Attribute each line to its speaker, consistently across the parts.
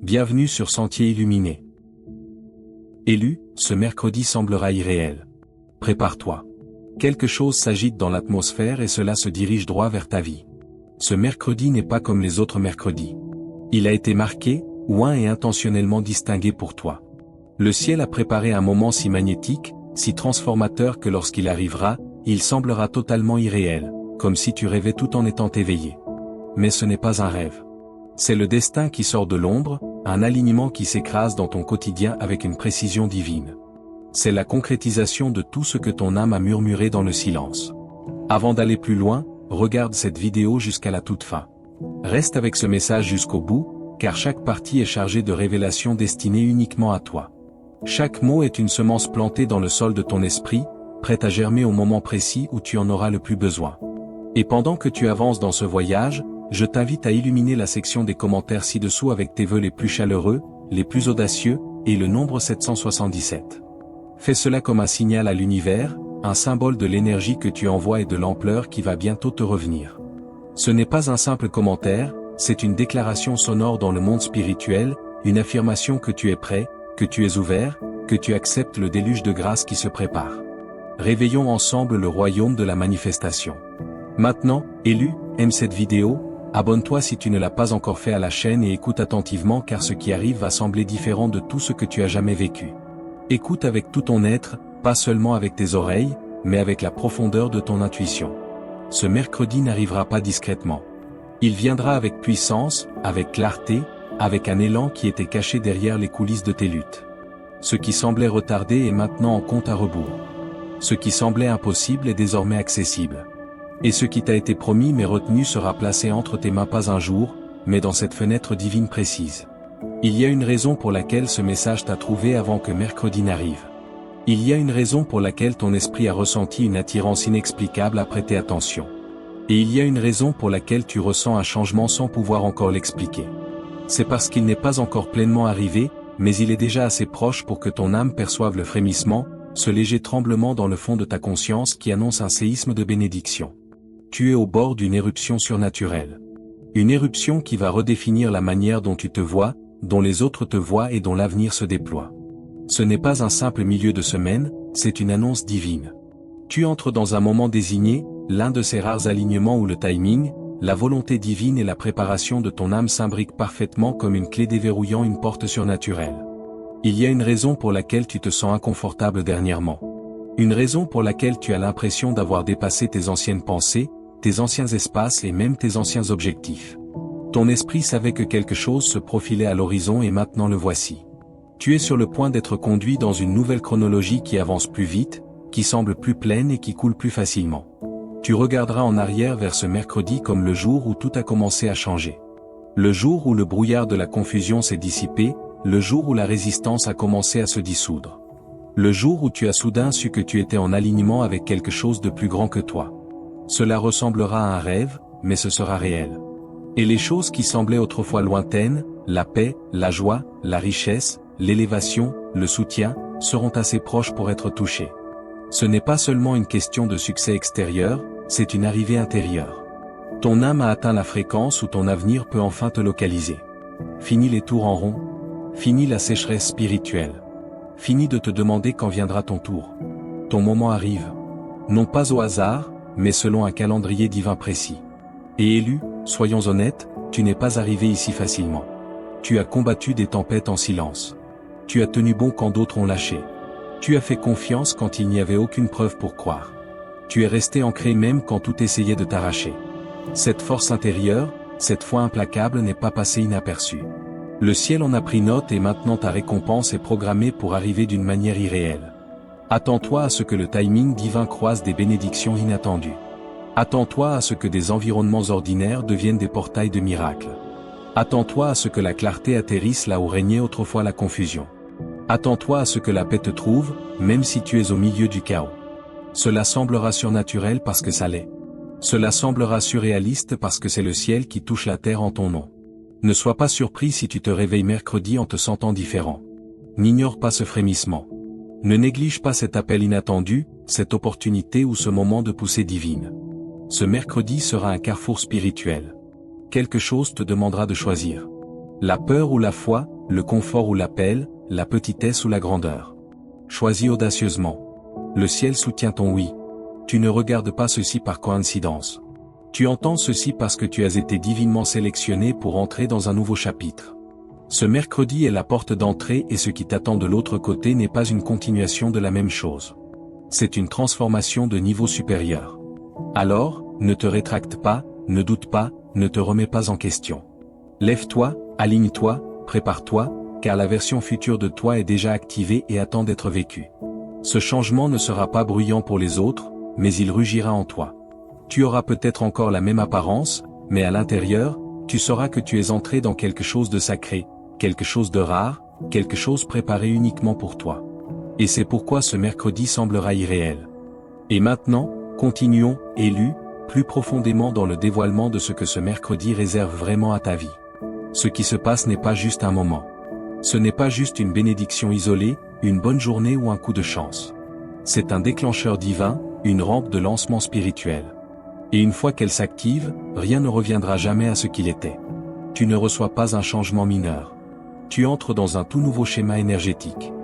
Speaker 1: Bienvenue sur Sentier Illuminé. Élu, ce mercredi semblera irréel. Prépare-toi. Quelque chose s'agite dans l'atmosphère et cela se dirige droit vers ta vie. Ce mercredi n'est pas comme les autres mercredis. Il a été marqué, oint et intentionnellement distingué pour toi. Le ciel a préparé un moment si magnétique, si transformateur que lorsqu'il arrivera, il semblera totalement irréel, comme si tu rêvais tout en étant éveillé. Mais ce n'est pas un rêve. C'est le destin qui sort de l'ombre, un alignement qui s'écrase dans ton quotidien avec une précision divine. C'est la concrétisation de tout ce que ton âme a murmuré dans le silence. Avant d'aller plus loin, regarde cette vidéo jusqu'à la toute fin. Reste avec ce message jusqu'au bout, car chaque partie est chargée de révélations destinées uniquement à toi. Chaque mot est une semence plantée dans le sol de ton esprit, prête à germer au moment précis où tu en auras le plus besoin. Et pendant que tu avances dans ce voyage, je t'invite à illuminer la section des commentaires ci-dessous avec tes vœux les plus chaleureux, les plus audacieux, et le nombre 777. Fais cela comme un signal à l'univers, un symbole de l'énergie que tu envoies et de l'ampleur qui va bientôt te revenir. Ce n'est pas un simple commentaire, c'est une déclaration sonore dans le monde spirituel, une affirmation que tu es prêt, que tu es ouvert, que tu acceptes le déluge de grâce qui se prépare. Réveillons ensemble le royaume de la manifestation. Maintenant, élu, aime cette vidéo, abonne-toi si tu ne l'as pas encore fait à la chaîne et écoute attentivement car ce qui arrive va sembler différent de tout ce que tu as jamais vécu. Écoute avec tout ton être, pas seulement avec tes oreilles, mais avec la profondeur de ton intuition. Ce mercredi n'arrivera pas discrètement. Il viendra avec puissance, avec clarté, avec un élan qui était caché derrière les coulisses de tes luttes. Ce qui semblait retardé est maintenant en compte à rebours. Ce qui semblait impossible est désormais accessible. Et ce qui t'a été promis mais retenu sera placé entre tes mains pas un jour, mais dans cette fenêtre divine précise. Il y a une raison pour laquelle ce message t'a trouvé avant que mercredi n'arrive. Il y a une raison pour laquelle ton esprit a ressenti une attirance inexplicable à prêter attention. Et il y a une raison pour laquelle tu ressens un changement sans pouvoir encore l'expliquer. C'est parce qu'il n'est pas encore pleinement arrivé, mais il est déjà assez proche pour que ton âme perçoive le frémissement, ce léger tremblement dans le fond de ta conscience qui annonce un séisme de bénédiction. Tu es au bord d'une éruption surnaturelle. Une éruption qui va redéfinir la manière dont tu te vois, dont les autres te voient et dont l'avenir se déploie. Ce n'est pas un simple milieu de semaine, c'est une annonce divine. Tu entres dans un moment désigné, l'un de ces rares alignements où le timing, la volonté divine et la préparation de ton âme s'imbriquent parfaitement comme une clé déverrouillant une porte surnaturelle. Il y a une raison pour laquelle tu te sens inconfortable dernièrement. Une raison pour laquelle tu as l'impression d'avoir dépassé tes anciennes pensées, tes anciens espaces et même tes anciens objectifs. Ton esprit savait que quelque chose se profilait à l'horizon et maintenant le voici. Tu es sur le point d'être conduit dans une nouvelle chronologie qui avance plus vite, qui semble plus pleine et qui coule plus facilement. Tu regarderas en arrière vers ce mercredi comme le jour où tout a commencé à changer. Le jour où le brouillard de la confusion s'est dissipé, le jour où la résistance a commencé à se dissoudre. Le jour où tu as soudain su que tu étais en alignement avec quelque chose de plus grand que toi. Cela ressemblera à un rêve, mais ce sera réel. Et les choses qui semblaient autrefois lointaines, la paix, la joie, la richesse, l'élévation, le soutien, seront assez proches pour être touchées. Ce n'est pas seulement une question de succès extérieur, c'est une arrivée intérieure. Ton âme a atteint la fréquence où ton avenir peut enfin te localiser. Fini les tours en rond. Fini la sécheresse spirituelle. Fini de te demander quand viendra ton tour. Ton moment arrive. Non pas au hasard, mais selon un calendrier divin précis. Et élu, soyons honnêtes, tu n'es pas arrivé ici facilement. Tu as combattu des tempêtes en silence. Tu as tenu bon quand d'autres ont lâché. Tu as fait confiance quand il n'y avait aucune preuve pour croire. Tu es resté ancré même quand tout essayait de t'arracher. Cette force intérieure, cette foi implacable n'est pas passée inaperçue. Le ciel en a pris note et maintenant ta récompense est programmée pour arriver d'une manière irréelle. Attends-toi à ce que le timing divin croise des bénédictions inattendues. Attends-toi à ce que des environnements ordinaires deviennent des portails de miracles. Attends-toi à ce que la clarté atterrisse là où régnait autrefois la confusion. Attends-toi à ce que la paix te trouve, même si tu es au milieu du chaos. Cela semblera surnaturel parce que ça l'est. Cela semblera surréaliste parce que c'est le ciel qui touche la terre en ton nom. Ne sois pas surpris si tu te réveilles mercredi en te sentant différent. N'ignore pas ce frémissement. Ne néglige pas cet appel inattendu, cette opportunité ou ce moment de poussée divine. Ce mercredi sera un carrefour spirituel. Quelque chose te demandera de choisir. La peur ou la foi, le confort ou l'appel, la petitesse ou la grandeur. Choisis audacieusement. Le ciel soutient ton oui. Tu ne regardes pas ceci par coïncidence. Tu entends ceci parce que tu as été divinement sélectionné pour entrer dans un nouveau chapitre. Ce mercredi est la porte d'entrée et ce qui t'attend de l'autre côté n'est pas une continuation de la même chose. C'est une transformation de niveau supérieur. Alors, ne te rétracte pas, ne doute pas, ne te remets pas en question. Lève-toi, aligne-toi, prépare-toi, car la version future de toi est déjà activée et attend d'être vécue. Ce changement ne sera pas bruyant pour les autres, mais il rugira en toi. Tu auras peut-être encore la même apparence, mais à l'intérieur, tu sauras que tu es entré dans quelque chose de sacré, quelque chose de rare, quelque chose préparé uniquement pour toi. Et c'est pourquoi ce mercredi semblera irréel. Et maintenant, continuons, élu, plus profondément dans le dévoilement de ce que ce mercredi réserve vraiment à ta vie. Ce qui se passe n'est pas juste un moment. Ce n'est pas juste une bénédiction isolée, une bonne journée ou un coup de chance. C'est un déclencheur divin, une rampe de lancement spirituel. Et une fois qu'elle s'active, rien ne reviendra jamais à ce qu'il était. Tu ne reçois pas un changement mineur. Tu entres dans un tout nouveau schéma énergétique.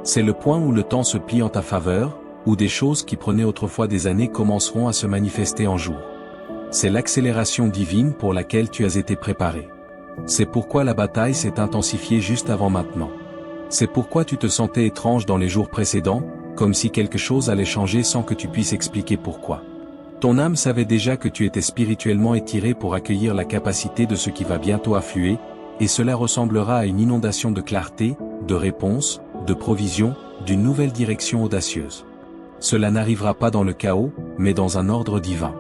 Speaker 1: C'est le point où le temps se plie en ta faveur, où des choses qui prenaient autrefois des années commenceront à se manifester en jours. C'est l'accélération divine pour laquelle tu as été préparé. C'est pourquoi la bataille s'est intensifiée juste avant maintenant. C'est pourquoi tu te sentais étrange dans les jours précédents, comme si quelque chose allait changer sans que tu puisses expliquer pourquoi. Ton âme savait déjà que tu étais spirituellement étiré pour accueillir la capacité de ce qui va bientôt affluer, et cela ressemblera à une inondation de clarté, de réponses, de provisions, d'une nouvelle direction audacieuse. Cela n'arrivera pas dans le chaos, mais dans un ordre divin.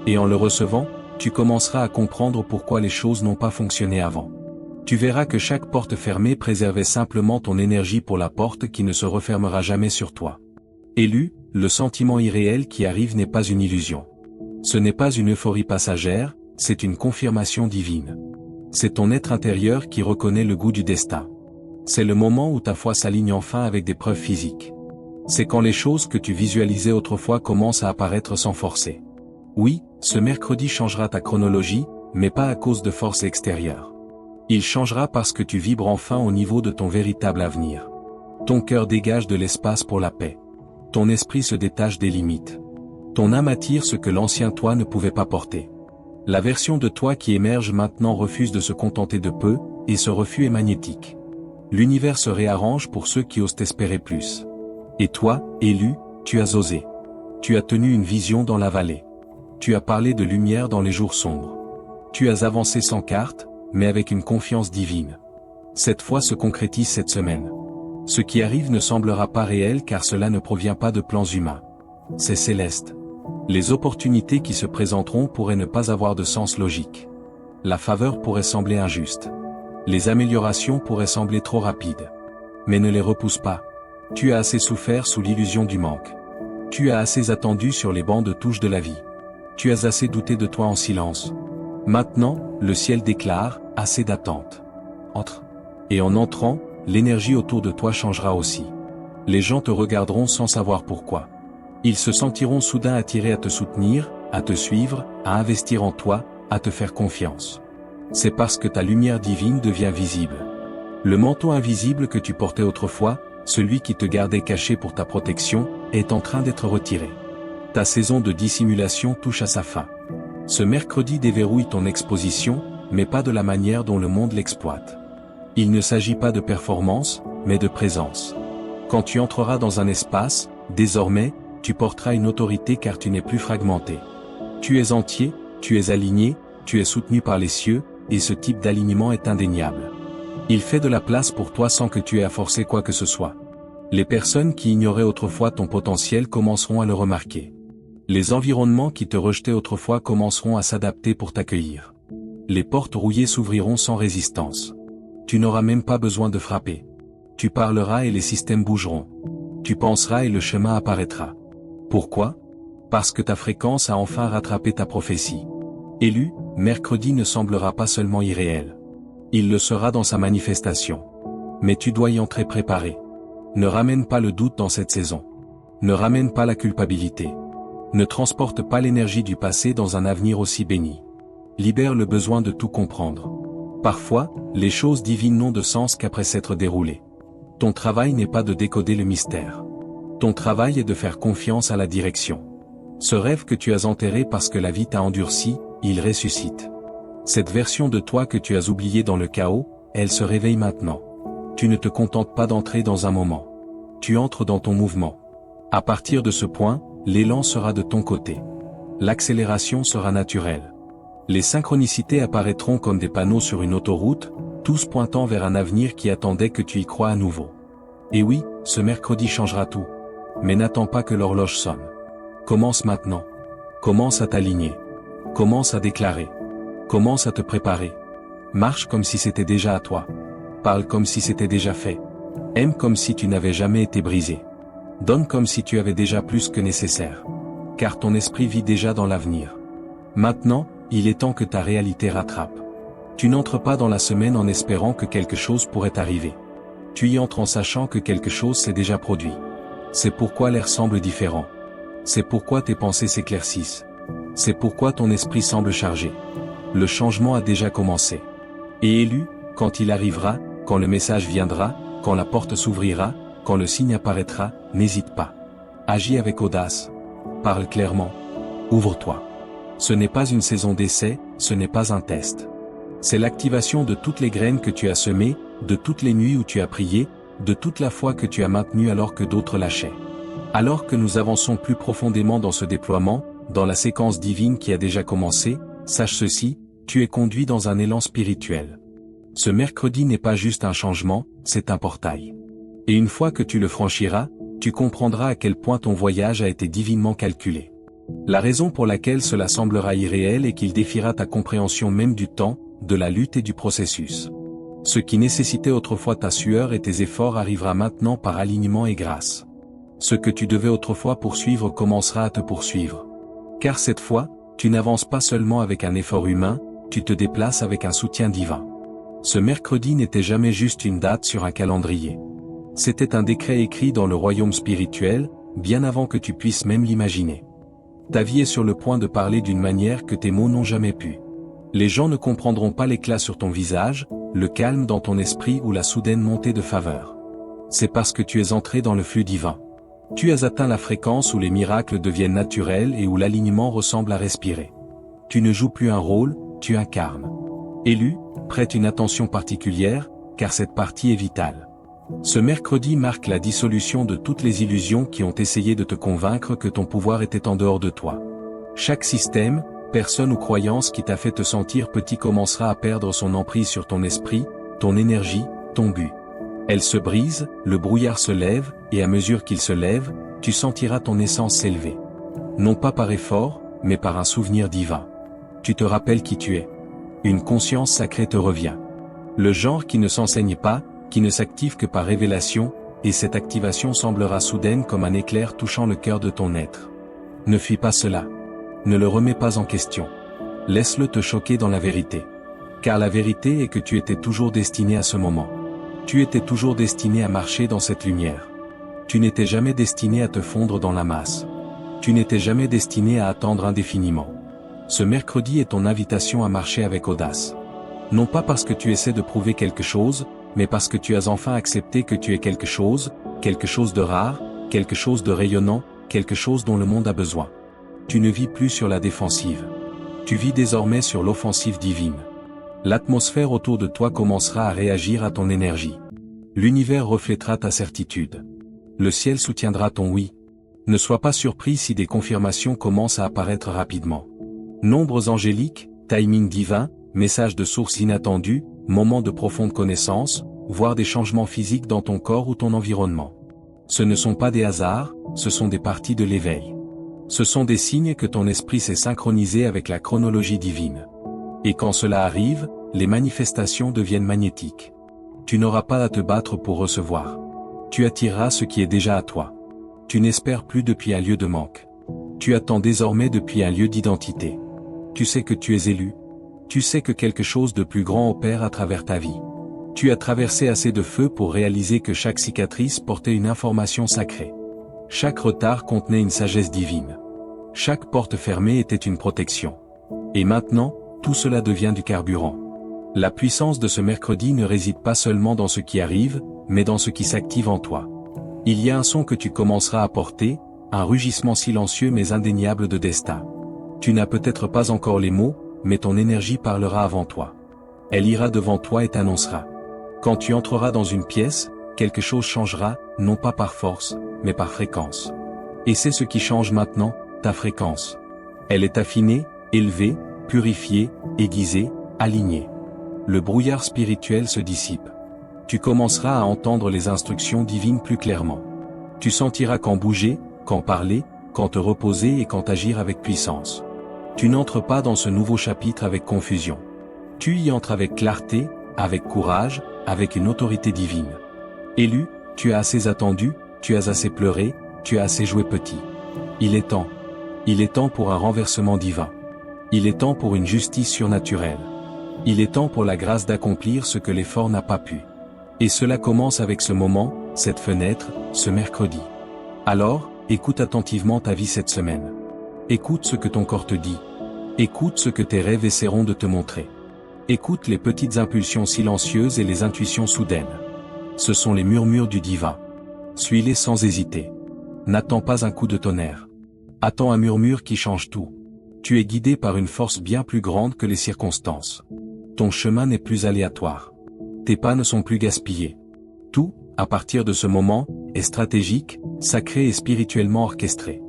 Speaker 1: Et en le recevant, tu commenceras à comprendre pourquoi les choses n'ont pas fonctionné avant. Tu verras que chaque porte fermée préservait simplement ton énergie pour la porte qui ne se refermera jamais sur toi. Élu, le sentiment irréel qui arrive n'est pas une illusion. Ce n'est pas une euphorie passagère, c'est une confirmation divine. C'est ton être intérieur qui reconnaît le goût du destin. C'est le moment où ta foi s'aligne enfin avec des preuves physiques. C'est quand les choses que tu visualisais autrefois commencent à apparaître sans forcer. Oui, ce mercredi changera ta chronologie, mais pas à cause de forces extérieures. Il changera parce que tu vibres enfin au niveau de ton véritable avenir. Ton cœur dégage de l'espace pour la paix. Ton esprit se détache des limites. Ton âme attire ce que l'ancien toi ne pouvait pas porter. La version de toi qui émerge maintenant refuse de se contenter de peu, et ce refus est magnétique. L'univers se réarrange pour ceux qui osent espérer plus. Et toi, élu, tu as osé. Tu as tenu une vision dans la vallée. Tu as parlé de lumière dans les jours sombres. Tu as avancé sans carte, mais avec une confiance divine. Cette foi se concrétise cette semaine. Ce qui arrive ne semblera pas réel car cela ne provient pas de plans humains. C'est céleste. Les opportunités qui se présenteront pourraient ne pas avoir de sens logique. La faveur pourrait sembler injuste. Les améliorations pourraient sembler trop rapides. Mais ne les repousse pas. Tu as assez souffert sous l'illusion du manque. Tu as assez attendu sur les bancs de touche de la vie. Tu as assez douté de toi en silence. Maintenant, le ciel déclare, assez d'attente. Entre. Et en entrant, l'énergie autour de toi changera aussi. Les gens te regarderont sans savoir pourquoi. Ils se sentiront soudain attirés à te soutenir, à te suivre, à investir en toi, à te faire confiance. C'est parce que ta lumière divine devient visible. Le manteau invisible que tu portais autrefois, celui qui te gardait caché pour ta protection, est en train d'être retiré. Ta saison de dissimulation touche à sa fin. Ce mercredi déverrouille ton exposition, mais pas de la manière dont le monde l'exploite. Il ne s'agit pas de performance, mais de présence. Quand tu entreras dans un espace, désormais, tu porteras une autorité car tu n'es plus fragmenté. Tu es entier, tu es aligné, tu es soutenu par les cieux, et ce type d'alignement est indéniable. Il fait de la place pour toi sans que tu aies à forcer quoi que ce soit. Les personnes qui ignoraient autrefois ton potentiel commenceront à le remarquer. Les environnements qui te rejetaient autrefois commenceront à s'adapter pour t'accueillir. Les portes rouillées s'ouvriront sans résistance. Tu n'auras même pas besoin de frapper. Tu parleras et les systèmes bougeront. Tu penseras et le chemin apparaîtra. Pourquoi ? Parce que ta fréquence a enfin rattrapé ta prophétie. Élu, mercredi ne semblera pas seulement irréel. Il le sera dans sa manifestation. Mais tu dois y entrer préparé. Ne ramène pas le doute dans cette saison. Ne ramène pas la culpabilité. Ne transporte pas l'énergie du passé dans un avenir aussi béni. Libère le besoin de tout comprendre. Parfois, les choses divines n'ont de sens qu'après s'être déroulées. Ton travail n'est pas de décoder le mystère. Ton travail est de faire confiance à la direction. Ce rêve que tu as enterré parce que la vie t'a endurci, il ressuscite. Cette version de toi que tu as oubliée dans le chaos, elle se réveille maintenant. Tu ne te contentes pas d'entrer dans un moment. Tu entres dans ton mouvement. À partir de ce point, l'élan sera de ton côté. L'accélération sera naturelle. Les synchronicités apparaîtront comme des panneaux sur une autoroute, tous pointant vers un avenir qui attendait que tu y crois à nouveau. Et oui, ce mercredi changera tout. Mais n'attends pas que l'horloge sonne. Commence maintenant. Commence à t'aligner. Commence à déclarer. Commence à te préparer. Marche comme si c'était déjà à toi. Parle comme si c'était déjà fait. Aime comme si tu n'avais jamais été brisé. Donne comme si tu avais déjà plus que nécessaire. Car ton esprit vit déjà dans l'avenir. Maintenant, il est temps que ta réalité rattrape. Tu n'entres pas dans la semaine en espérant que quelque chose pourrait arriver. Tu y entres en sachant que quelque chose s'est déjà produit. C'est pourquoi l'air semble différent. C'est pourquoi tes pensées s'éclaircissent. C'est pourquoi ton esprit semble chargé. Le changement a déjà commencé. Et élu, quand il arrivera, quand le message viendra, quand la porte s'ouvrira, quand le signe apparaîtra, n'hésite pas. Agis avec audace. Parle clairement. Ouvre-toi. Ce n'est pas une saison d'essai, ce n'est pas un test. C'est l'activation de toutes les graines que tu as semées, de toutes les nuits où tu as prié, de toute la foi que tu as maintenue alors que d'autres lâchaient. Alors que nous avançons plus profondément dans ce déploiement, dans la séquence divine qui a déjà commencé, sache ceci, tu es conduit dans un élan spirituel. Ce mercredi n'est pas juste un changement, c'est un portail. Et une fois que tu le franchiras, tu comprendras à quel point ton voyage a été divinement calculé. La raison pour laquelle cela semblera irréel est qu'il défiera ta compréhension même du temps, de la lutte et du processus. Ce qui nécessitait autrefois ta sueur et tes efforts arrivera maintenant par alignement et grâce. Ce que tu devais autrefois poursuivre commencera à te poursuivre. Car cette fois, tu n'avances pas seulement avec un effort humain, tu te déplaces avec un soutien divin. Ce mercredi n'était jamais juste une date sur un calendrier. C'était un décret écrit dans le royaume spirituel, bien avant que tu puisses même l'imaginer. Ta vie est sur le point de parler d'une manière que tes mots n'ont jamais pu. Les gens ne comprendront pas l'éclat sur ton visage, le calme dans ton esprit ou la soudaine montée de faveur. C'est parce que tu es entré dans le flux divin. Tu as atteint la fréquence où les miracles deviennent naturels et où l'alignement ressemble à respirer. Tu ne joues plus un rôle, tu incarnes. Élu, prête une attention particulière, car cette partie est vitale. Ce mercredi marque la dissolution de toutes les illusions qui ont essayé de te convaincre que ton pouvoir était en dehors de toi. Chaque système, personne ou croyance qui t'a fait te sentir petit commencera à perdre son emprise sur ton esprit, ton énergie, ton but. Elle se brise, le brouillard se lève, et à mesure qu'il se lève, tu sentiras ton essence s'élever. Non pas par effort, mais par un souvenir divin. Tu te rappelles qui tu es. Une conscience sacrée te revient. Le genre qui ne s'enseigne pas, qui ne s'active que par révélation, et cette activation semblera soudaine comme un éclair touchant le cœur de ton être. Ne fuis pas cela. Ne le remets pas en question. Laisse-le te choquer dans la vérité. Car la vérité est que tu étais toujours destiné à ce moment. Tu étais toujours destiné à marcher dans cette lumière. Tu n'étais jamais destiné à te fondre dans la masse. Tu n'étais jamais destiné à attendre indéfiniment. Ce mercredi est ton invitation à marcher avec audace. Non pas parce que tu essaies de prouver quelque chose, mais parce que tu as enfin accepté que tu es quelque chose de rare, quelque chose de rayonnant, quelque chose dont le monde a besoin. Tu ne vis plus sur la défensive. Tu vis désormais sur l'offensive divine. L'atmosphère autour de toi commencera à réagir à ton énergie. L'univers reflètera ta certitude. Le ciel soutiendra ton oui. Ne sois pas surpris si des confirmations commencent à apparaître rapidement. Nombres angéliques, timing divin, messages de sources inattendues, moments de profonde connaissance, voire des changements physiques dans ton corps ou ton environnement. Ce ne sont pas des hasards, ce sont des parties de l'éveil. Ce sont des signes que ton esprit s'est synchronisé avec la chronologie divine. Et quand cela arrive, les manifestations deviennent magnétiques. Tu n'auras pas à te battre pour recevoir. Tu attireras ce qui est déjà à toi. Tu n'espères plus depuis un lieu de manque. Tu attends désormais depuis un lieu d'identité. Tu sais que tu es élu. Tu sais que quelque chose de plus grand opère à travers ta vie. Tu as traversé assez de feu pour réaliser que chaque cicatrice portait une information sacrée. Chaque retard contenait une sagesse divine. Chaque porte fermée était une protection. Et maintenant, tout cela devient du carburant. La puissance de ce mercredi ne réside pas seulement dans ce qui arrive, mais dans ce qui s'active en toi. Il y a un son que tu commenceras à porter, un rugissement silencieux mais indéniable de destin. Tu n'as peut-être pas encore les mots, mais ton énergie parlera avant toi. Elle ira devant toi et t'annoncera. Quand tu entreras dans une pièce, quelque chose changera, non pas par force, mais par fréquence. Et c'est ce qui change maintenant, ta fréquence. Elle est affinée, élevée, purifiée, aiguisée, alignée. Le brouillard spirituel se dissipe. Tu commenceras à entendre les instructions divines plus clairement. Tu sentiras quand bouger, quand parler, quand te reposer et quand agir avec puissance. Tu n'entres pas dans ce nouveau chapitre avec confusion. Tu y entres avec clarté, avec courage, avec une autorité divine. Élu, tu as assez attendu, tu as assez pleuré, tu as assez joué petit. Il est temps. Il est temps pour un renversement divin. Il est temps pour une justice surnaturelle. Il est temps pour la grâce d'accomplir ce que l'effort n'a pas pu. Et cela commence avec ce moment, cette fenêtre, ce mercredi. Alors, écoute attentivement ta vie cette semaine. Écoute ce que ton corps te dit. Écoute ce que tes rêves essaieront de te montrer. Écoute les petites impulsions silencieuses et les intuitions soudaines. Ce sont les murmures du divin. Suis-les sans hésiter. N'attends pas un coup de tonnerre. Attends un murmure qui change tout. Tu es guidé par une force bien plus grande que les circonstances. Ton chemin n'est plus aléatoire. Tes pas ne sont plus gaspillés. Tout, à partir de ce moment, est stratégique, sacré et spirituellement orchestré.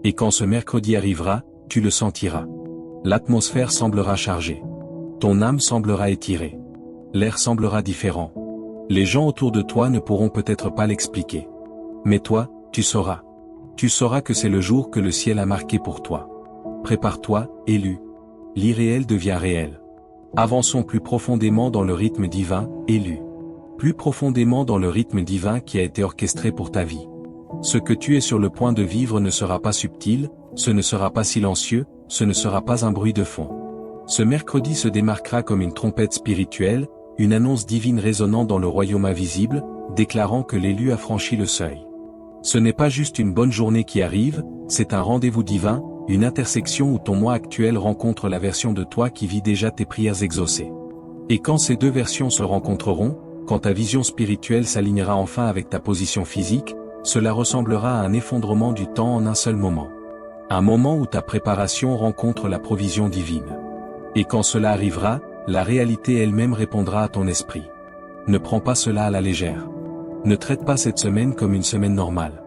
Speaker 1: Et quand ce mercredi arrivera, tu le sentiras. L'atmosphère semblera chargée. Ton âme semblera étirée. L'air semblera différent. Les gens autour de toi ne pourront peut-être pas l'expliquer. Mais toi, tu sauras. Tu sauras que c'est le jour que le ciel a marqué pour toi. Prépare-toi, élu. L'irréel devient réel. Avançons plus profondément dans le rythme divin, élu. Plus profondément dans le rythme divin qui a été orchestré pour ta vie. Ce que tu es sur le point de vivre ne sera pas subtil, ce ne sera pas silencieux, ce ne sera pas un bruit de fond. Ce mercredi se démarquera comme une trompette spirituelle, une annonce divine résonnant dans le royaume invisible, déclarant que l'élu a franchi le seuil. Ce n'est pas juste une bonne journée qui arrive, c'est un rendez-vous divin, une intersection où ton moi actuel rencontre la version de toi qui vit déjà tes prières exaucées. Et quand ces deux versions se rencontreront, quand ta vision spirituelle s'alignera enfin avec ta position physique, cela ressemblera à un effondrement du temps en un seul moment. Un moment où ta préparation rencontre la provision divine. Et quand cela arrivera, la réalité elle-même répondra à ton esprit. Ne prends pas cela à la légère. Ne traite pas cette semaine comme une semaine normale.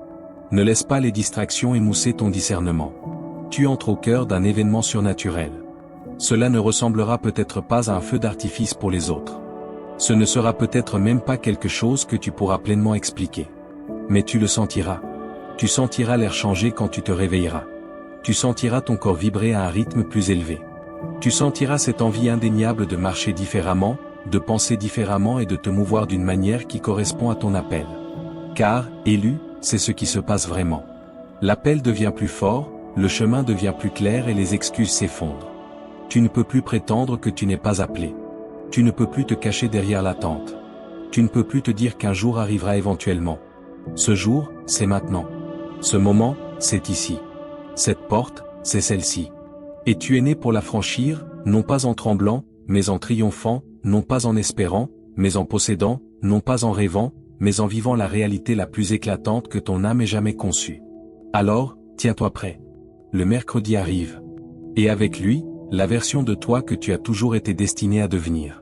Speaker 1: Ne laisse pas les distractions émousser ton discernement. Tu entres au cœur d'un événement surnaturel. Cela ne ressemblera peut-être pas à un feu d'artifice pour les autres. Ce ne sera peut-être même pas quelque chose que tu pourras pleinement expliquer. Mais tu le sentiras. Tu sentiras l'air changer quand tu te réveilleras. Tu sentiras ton corps vibrer à un rythme plus élevé. Tu sentiras cette envie indéniable de marcher différemment, de penser différemment et de te mouvoir d'une manière qui correspond à ton appel. Car, élu, c'est ce qui se passe vraiment. L'appel devient plus fort, le chemin devient plus clair et les excuses s'effondrent. Tu ne peux plus prétendre que tu n'es pas appelé. Tu ne peux plus te cacher derrière l'attente. Tu ne peux plus te dire qu'un jour arrivera éventuellement. Ce jour, c'est maintenant. Ce moment, c'est ici. Cette porte, c'est celle-ci. Et tu es né pour la franchir, non pas en tremblant, mais en triomphant, non pas en espérant, mais en possédant, non pas en rêvant, mais en vivant la réalité la plus éclatante que ton âme ait jamais conçue. Alors, tiens-toi prêt. Le mercredi arrive. Et avec lui, la version de toi que tu as toujours été destiné à devenir.